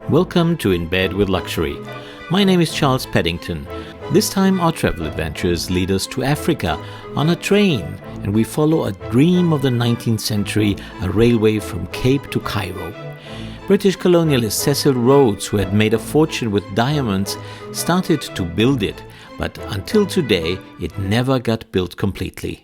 Welcome to In Bed with Luxury. My name is Charles Peddington. This time our travel adventures lead us to Africa on a train, and we follow a dream of the 19th century, a railway from Cape to Cairo. British colonialist Cecil Rhodes, who had made a fortune with diamonds, started to build it, but until today it never got built completely.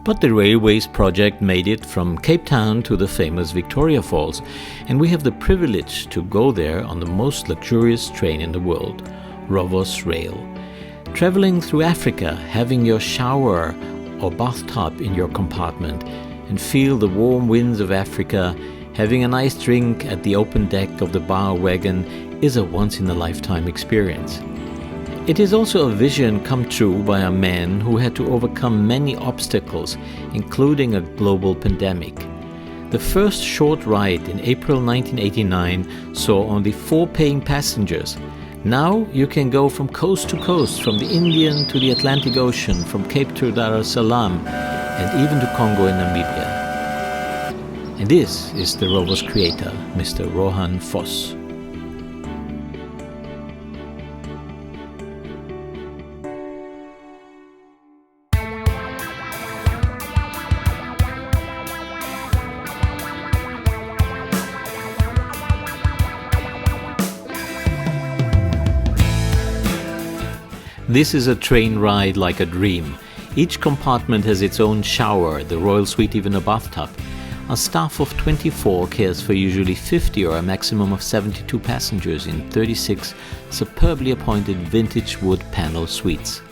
But the Railways project made it from Cape Town to the famous Victoria Falls, and we have the privilege to go there on the most luxurious train in the world, Rovos Rail. Traveling through Africa, having your shower or bathtub in your compartment and feel the warm winds of Africa, having a nice drink at the open deck of the bar wagon is a once-in-a-lifetime experience. It is also a vision come true by a man who had to overcome many obstacles, including a global pandemic. The first short ride in April 1989 saw only 4 paying passengers. Now you can go from coast to coast, from the Indian to the Atlantic Ocean, from Cape to Dar es Salaam, and even to Congo and Namibia. And this is the Rovos creator, Mr. Rohan Foss. This is a train ride like a dream. Each compartment has its own shower, the royal suite even a bathtub. A staff of 24 cares for usually 50 or a maximum of 72 passengers in 36 superbly appointed vintage wood panel suites.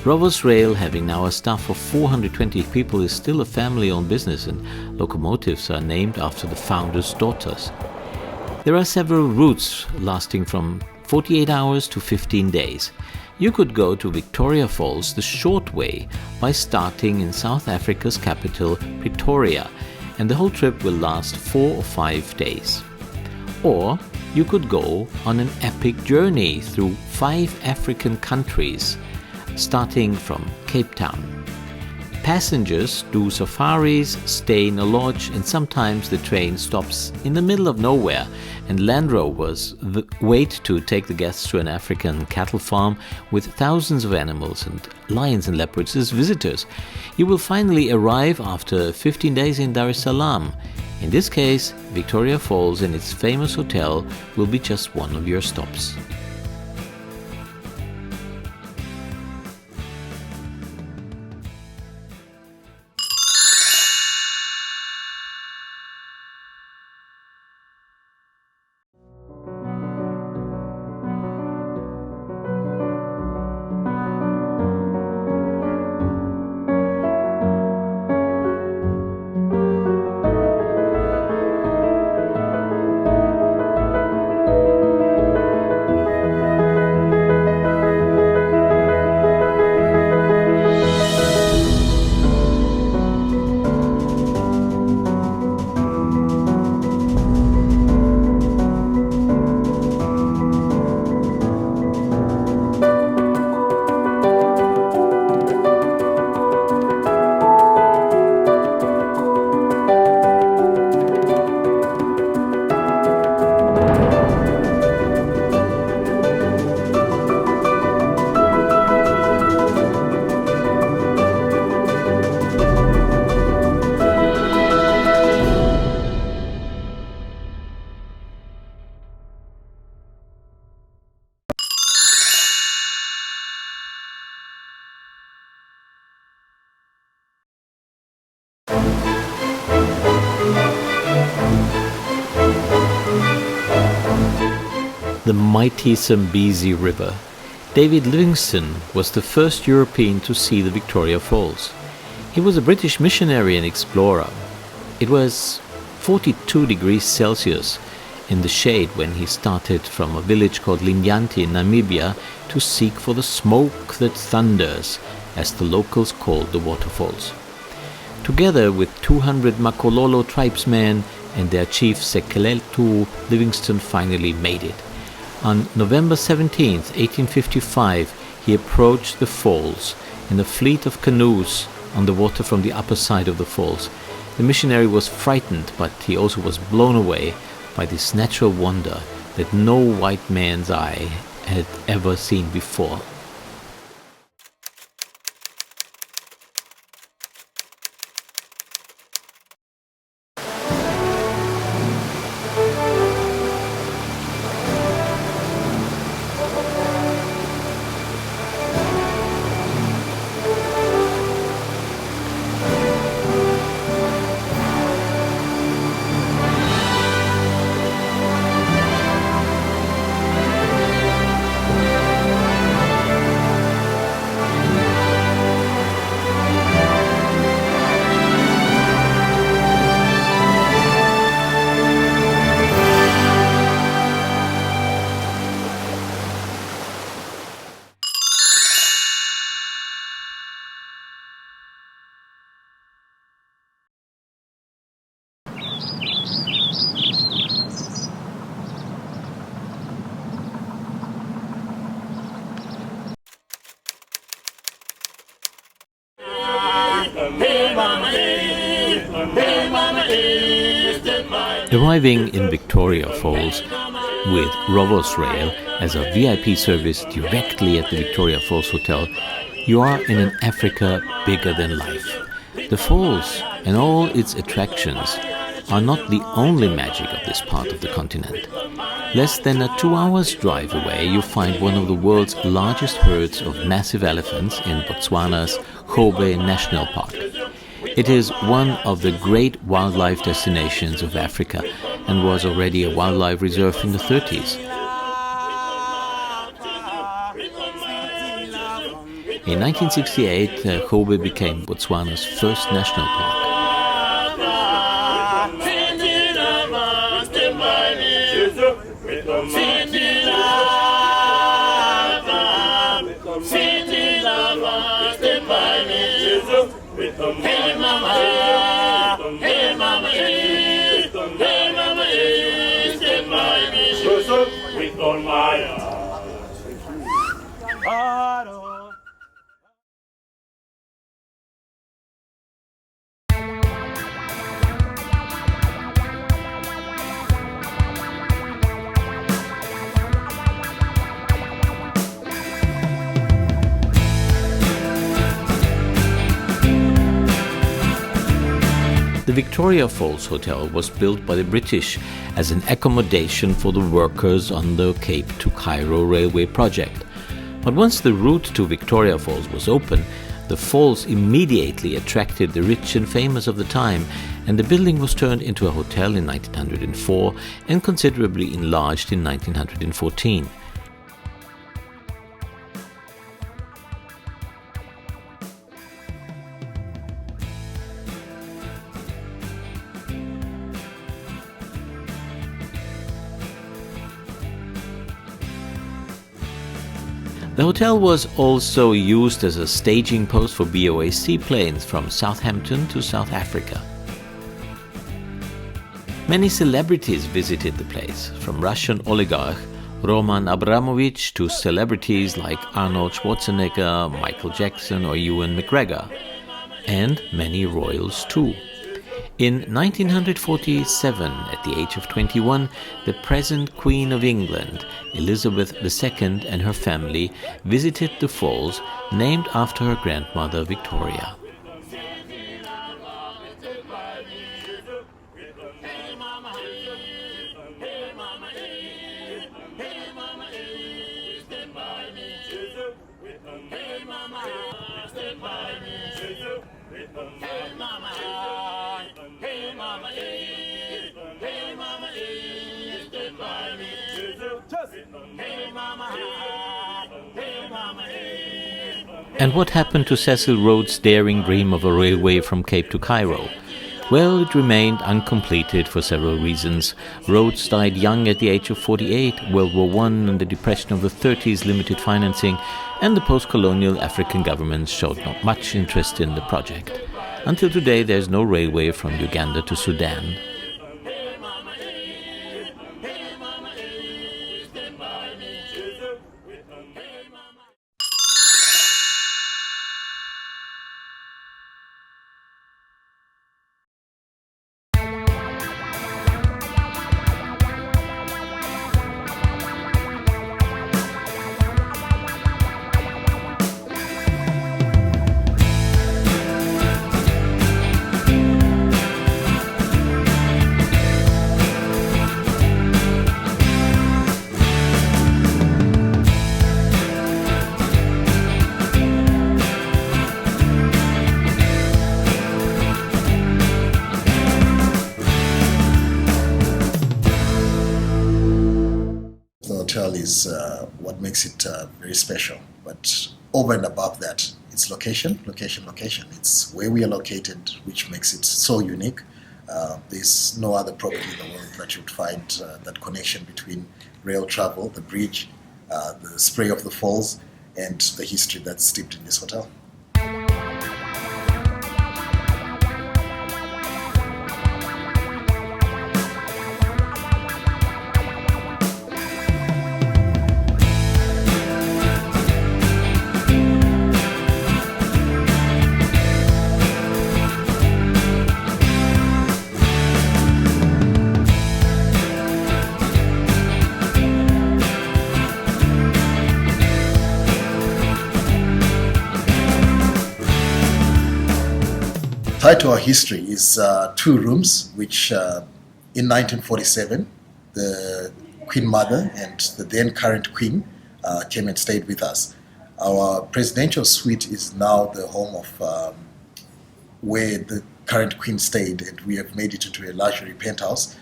Rovos Rail, having now a staff of 420 people, is still a family-owned business, and locomotives are named after the founders' daughters. There are several routes lasting from 48 hours to 15 days. You could go to Victoria Falls the short way by starting in South Africa's capital, Pretoria, and the whole trip will last 4 or 5 days. Or you could go on an epic journey through 5 African countries, starting from Cape Town. Passengers do safaris, stay in a lodge, and sometimes the train stops in the middle of nowhere, and Land Rovers wait to take the guests to an African cattle farm with thousands of animals and lions and leopards as visitors. You will finally arrive after 15 days in Dar es Salaam. In this case, Victoria Falls and its famous hotel will be just one of your stops. The mighty Zambezi River. David Livingstone was the first European to see the Victoria Falls. He was a British missionary and explorer. It was 42 degrees Celsius in the shade when he started from a village called Linyanti in Namibia to seek for the smoke that thunders, as the locals called the waterfalls. Together with 200 Makololo tribesmen and their chief Sekeletu, Livingstone finally made it. On November 17, 1855, he approached the falls in a fleet of canoes on the water from the upper side of the falls. The missionary was frightened, but he also was blown away by this natural wonder that no white man's eye had ever seen before. Arriving in Victoria Falls with Rovos Rail as a VIP service directly at the Victoria Falls Hotel, you are in an Africa bigger than life. The falls and all its attractions are not the only magic of this part of the continent. Less than a 2 hours drive away, you find one of the world's largest herds of massive elephants in Botswana's Chobe National Park. It is one of the great wildlife destinations of Africa and was already a wildlife reserve in the 30s. In 1968, Chobe became Botswana's first national park. Hey mama, hey mama, hey mama, stand by me. With all my heart. The Victoria Falls Hotel was built by the British as an accommodation for the workers on the Cape to Cairo railway project. But once the route to Victoria Falls was open, the falls immediately attracted the rich and famous of the time, and the building was turned into a hotel in 1904 and considerably enlarged in 1914. The hotel was also used as a staging post for BOA seaplanes from Southampton to South Africa. Many celebrities visited the place, from Russian oligarch Roman Abramovich to celebrities like Arnold Schwarzenegger, Michael Jackson or Ewan McGregor, and many royals too. In 1947, at the age of 21, the present Queen of England, Elizabeth II, and her family visited the falls named after her grandmother Victoria. And what happened to Cecil Rhodes' daring dream of a railway from Cape to Cairo? Well, it remained uncompleted for several reasons. Rhodes died young at the age of 48, World War I and the Depression of the 30s limited financing, and the post-colonial African governments showed not much interest in the project. Until today, there's no railway from Uganda to Sudan. is what makes it very special. But over and above that, it's location. It's where we are located, which makes it so unique. There's no other property in the world that you would find that connection between rail travel, the bridge, the spray of the falls, and the history that's steeped in this hotel. Tied to our history is 2 rooms, which in 1947, the Queen Mother and the then current Queen came and stayed with us. Our presidential suite is now the home of where the current Queen stayed, and we have made it into a luxury penthouse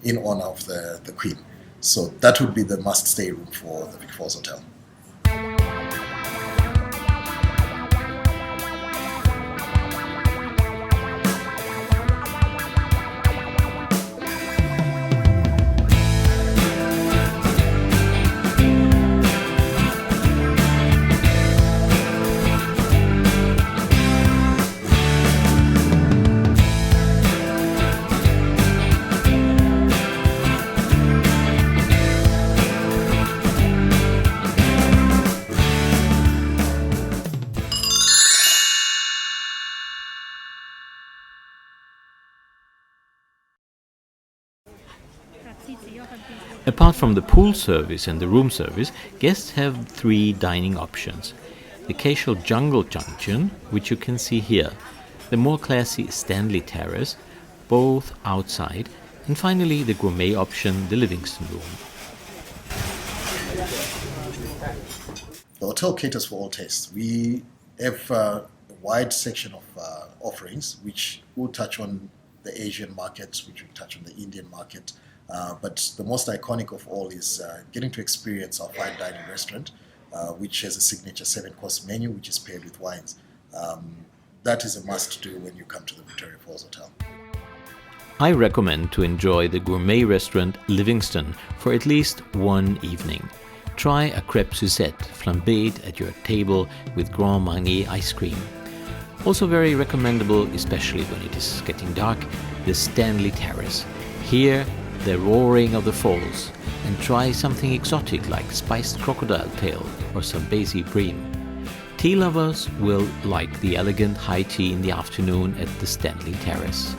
in honor of the Queen. So that would be the must-stay room for the Falls Hotel. Apart from the pool service and the room service, guests have 3 dining options. The casual Jungle Junction, which you can see here, the more classy Stanley Terrace, both outside, and finally the gourmet option, the Livingston Room. The hotel caters for all tastes. We have a wide section of offerings, which will touch on the Asian markets, which will touch on the Indian market. But the most iconic of all is getting to experience our fine dining restaurant, which has a signature 7-course menu, which is paired with wines. That is a must-do when you come to the Victoria Falls Hotel. I recommend to enjoy the gourmet restaurant Livingston for at least one evening. Try a crêpe Suzette flambéed at your table with Grand Marnier ice cream. Also very recommendable, especially when it is getting dark, the Stanley Terrace. Here, the roaring of the falls, and try something exotic like spiced crocodile tail or Zambezi bream. Tea lovers will like the elegant high tea in the afternoon at the Stanley Terrace.